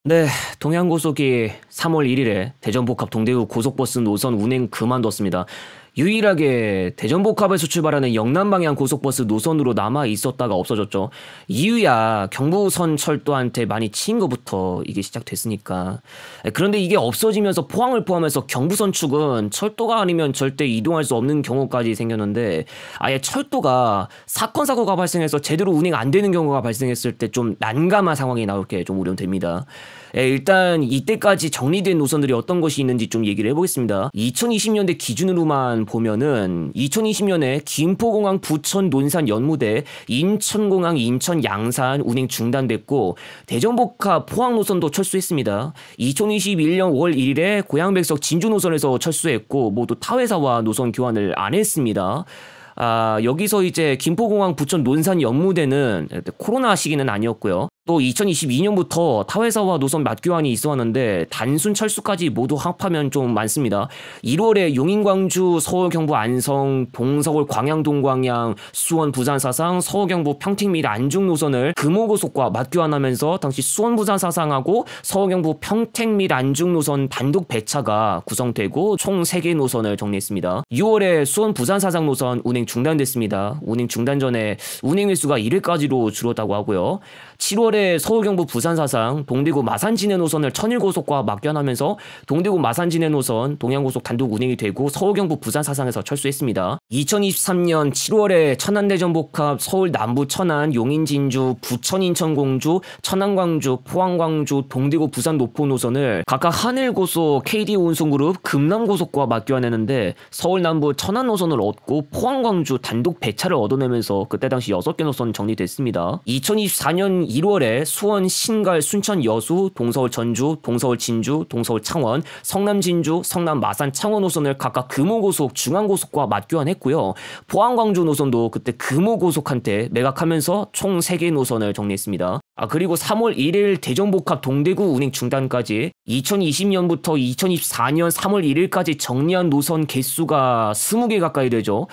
네, 동양고속이 3월 1일에 대전복합 동대구 고속버스 노선 운행 그만뒀습니다. 유일하게 대전복합에서 출발하는 영남 방향 고속버스 노선으로 남아 있었다가 없어졌죠. 이유야 경부선 철도한테 많이 치인 것부터 이게 시작됐으니까. 그런데 이게 없어지면서 포항을 포함해서 경부선 축은 철도가 아니면 절대 이동할 수 없는 경우까지 생겼는데, 아예 철도가 사건 사고가 발생해서 제대로 운행 안 되는 경우가 발생했을 때 좀 난감한 상황이 나올 게 좀 우려됩니다. 일단 이때까지 정리된 노선들이 어떤 것이 있는지 좀 얘기를 해보겠습니다. 2020년대 기준으로만 보면은 2020년에 김포공항 부천 논산 연무대, 인천공항 인천 양산 운행 중단됐고, 대전복합 포항 노선도 철수했습니다. 2021년 5월 1일에 고양백석 진주 노선에서 철수했고 모두 타회사와 노선 교환을 안 했습니다. 여기서 이제 김포공항 부천 논산 연무대는 코로나 시기는 아니었고요. 또 2022년부터 타회사와 노선 맞교환이 있었는데 단순 철수까지 모두 합하면 좀 많습니다. 1월에 용인 광주, 서울 경부 안성, 동서울 광양 동광양, 수원 부산 사상, 서울 경부 평택 및 안중 노선을 금호고속과 맞교환하면서 당시 수원 부산 사상하고 서울 경부 평택 및 안중 노선 단독 배차가 구성되고 총 3개 노선을 정리했습니다. 6월에 수원 부산 사상 노선 운행 중단됐습니다. 운행 중단 전에 운행 횟수가 1회까지로 줄었다고 하고요. 7월에 서울 경부 부산 사상, 동대구 마산 진해 노선을 천일고속과 맞교환하면서 동대구 마산 진해 노선 동양고속 단독 운행이 되고 서울 경부 부산 사상에서 철수했습니다. 2023년 7월에 천안 대전복합, 서울 남부 천안, 용인 진주, 부천 인천 공주, 천안 광주, 포항 광주, 동대구 부산 노포 노선을 각각 하늘고속, KD 운송그룹, 금남고속과 맞교환했는데 서울 남부 천안 노선을 얻고 포항 광주 단독 배차를 얻어내면서 그때 당시 6개 노선 정리됐습니다. 2024년 1월에 수원 신갈 순천 여수, 동서울 전주, 동서울 진주, 동서울 창원, 성남 진주, 성남 마산 창원 노선을 각각 금호고속, 중앙고속과 맞교환했고요. 포항 광주 노선도 그때 금호고속한테 매각하면서 총 3개 노선을 정리했습니다. 그리고 3월 1일 대전복합 동대구 운행 중단까지 2020년부터 2024년 3월 1일까지 정리한 노선 개수가 20개 가까이 되죠.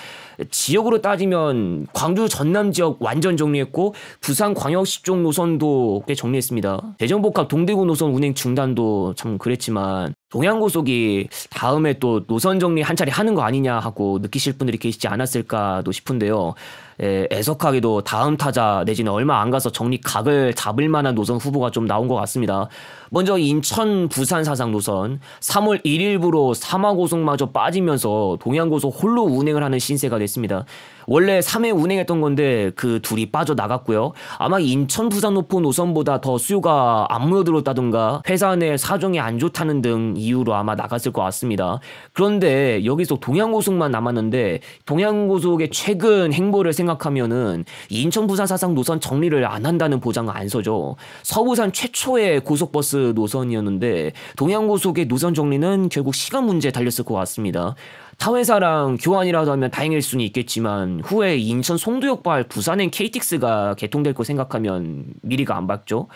지역으로 따지면 광주 전남 지역 완전 정리했고 부산 광역시 쪽 노선도 꽤 정리했습니다. 대전복합 동대구 노선 운행 중단도 참 그랬지만 동양고속이 다음에 또 노선 정리 한 차례 하는 거 아니냐 하고 느끼실 분들이 계시지 않았을까도 싶은데요. 애석하게도 다음 타자 내지는 얼마 안 가서 정리 각을 잡을 만한 노선 후보가 좀 나온 것 같습니다. 먼저 인천 부산 사상 노선 3월 1일부로 삼화고속마저 빠지면서 동양고속 홀로 운행을 하는 신세가 됐습니다. 원래 3회 운행했던 건데 그 둘이 빠져나갔고요. 아마 인천 부산 노포 노선보다 더 수요가 안 모여들었다던가 회사 내 사정이 안 좋다는 등 이유로 아마 나갔을 것 같습니다. 그런데 여기서 동양고속만 남았는데 동양고속의 최근 행보를 생각하면은 인천 부산 사상 노선 정리를 안 한다는 보장은 안 서죠. 서부산 최초의 고속버스 노선이었는데 동양고속의 노선 정리는 결국 시간 문제에 달렸을 것 같습니다. 타회사랑 교환이라도 하면 다행일 수는 있겠지만 후에 인천 송도역발 부산행 KTX가 개통될 거 생각하면 미리가 안 밝죠.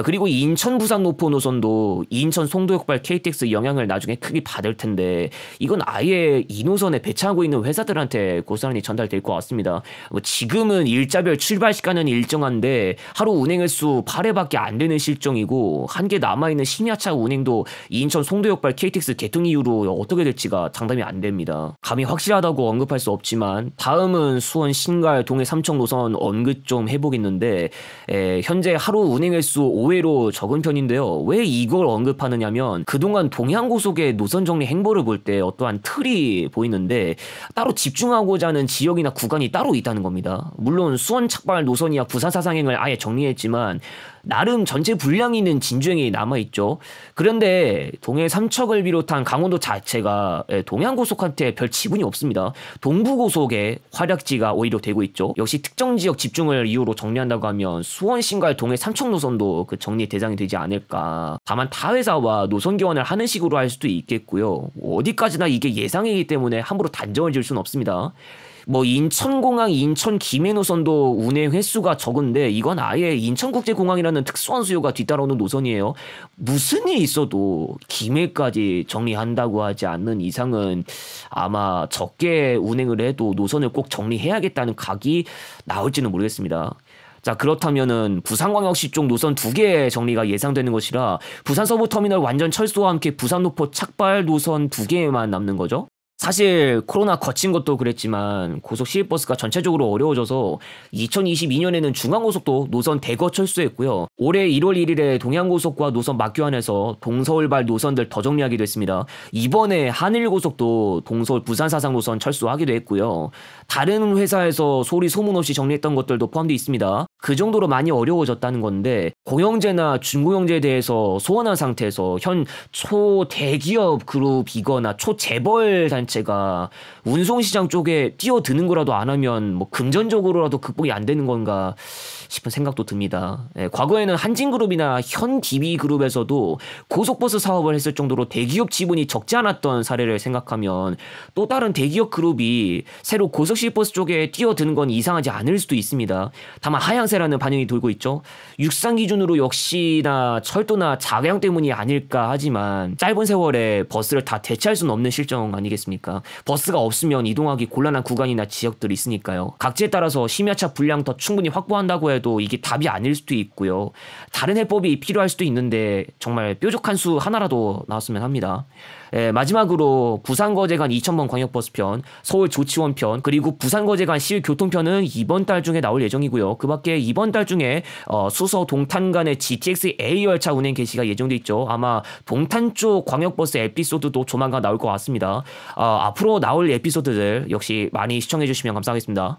그리고 인천 부산 노포 노선도 인천 송도역발 KTX 영향을 나중에 크게 받을 텐데 이건 아예 이 노선에 배차하고 있는 회사들한테 고스란히 전달될 것 같습니다. 지금은 일자별 출발 시간은 일정한데 하루 운행 횟수 8회밖에 안 되는 실정이고 한 개 남아있는 심야차 운행도 인천 송도역발 KTX 개통 이후로 어떻게 될지가 장담이 안 됩니다. 감이 확실하다고 언급할 수 없지만 다음은 수원 신갈 동해 삼청 노선 언급 좀 해보겠는데 현재 하루 운행 횟수 5회로 적은 편인데요. 왜 이걸 언급하느냐면 그동안 동양고속의 노선 정리 행보를 볼 때 어떠한 틀이 보이는데 따로 집중하고자 하는 지역이나 구간이 따로 있다는 겁니다. 물론 수원 착발 노선이야 부산 사상행을 아예 정리했지만 나름 전체 분량이 있는 진주행이 남아있죠. 그런데 동해 삼척을 비롯한 강원도 자체가 동양고속한테 별 지분이 없습니다. 동부고속의 활약지가 오히려 되고 있죠. 역시 특정 지역 집중을 이유로 정리한다고 하면 수원 신갈 동해 삼척 노선도 그 정리 대상이 되지 않을까. 다만 타회사와 노선 교환을 하는 식으로 할 수도 있겠고요. 어디까지나 이게 예상이기 때문에 함부로 단정을 지을 수는 없습니다. 인천공항 인천 김해 노선도 운행 횟수가 적은데 이건 아예 인천국제공항이라는 특수한 수요가 뒤따라오는 노선이에요. 무슨 일이 있어도 김해까지 정리한다고 하지 않는 이상은 아마 적게 운행을 해도 노선을 꼭 정리해야겠다는 각이 나올지는 모르겠습니다. 자, 그렇다면은 부산광역시 쪽 노선 2개 정리가 예상되는 것이라 부산 서부터미널 완전 철수와 함께 부산 노포 착발 노선 2개만 남는 거죠. 사실 코로나 거친 것도 그랬지만 고속 시외버스가 전체적으로 어려워져서 2022년에는 중앙고속도 노선 대거 철수했고요. 올해 1월 1일에 동양고속과 노선 맞교환해서 동서울발 노선들 더 정리하기도 했습니다. 이번에 한일고속도 동서울 부산 사상 노선 철수하기도 했고요. 다른 회사에서 소리 소문 없이 정리했던 것들도 포함되어 있습니다. 그 정도로 많이 어려워졌다는 건데 공영제나 중공영제에 대해서 소원한 상태에서 현 초대기업 그룹이거나 초재벌 단체가 운송시장 쪽에 뛰어드는 거라도 안 하면 뭐 금전적으로라도 극복이 안 되는 건가 싶은 생각도 듭니다. 과거에는 한진그룹이나 현DB그룹에서도 고속버스 사업을 했을 정도로 대기업 지분이 적지 않았던 사례를 생각하면 또 다른 대기업 그룹이 새로 고속시외버스 쪽에 뛰어드는 건 이상하지 않을 수도 있습니다. 다만 하향세라는 반응이 돌고 있죠. 육상 기준으로 역시나 철도나 자가용 때문이 아닐까 하지만 짧은 세월에 버스를 다 대체할 수는 없는 실정 아니겠습니까? 버스가 없으면 이동하기 곤란한 구간이나 지역들이 있으니까요. 각지에 따라서 심야차 분량 더 충분히 확보한다고 해도 이게 답이 아닐 수도 있고요. 다른 해법이 필요할 수도 있는데 정말 뾰족한 수 하나라도 나왔으면 합니다. 마지막으로 부산거제간 2000번 광역버스편, 서울 조치원편, 그리고 부산거제간 시외교통편은 이번 달 중에 나올 예정이고요. 그 밖에 이번 달 중에 수서 동탄 간의 GTX A 열차 운행 개시가 예정돼 있죠. 아마 동탄 쪽 광역버스 에피소드도 조만간 나올 것 같습니다. 앞으로 나올 에피소드들 역시 많이 시청해 주시면 감사하겠습니다.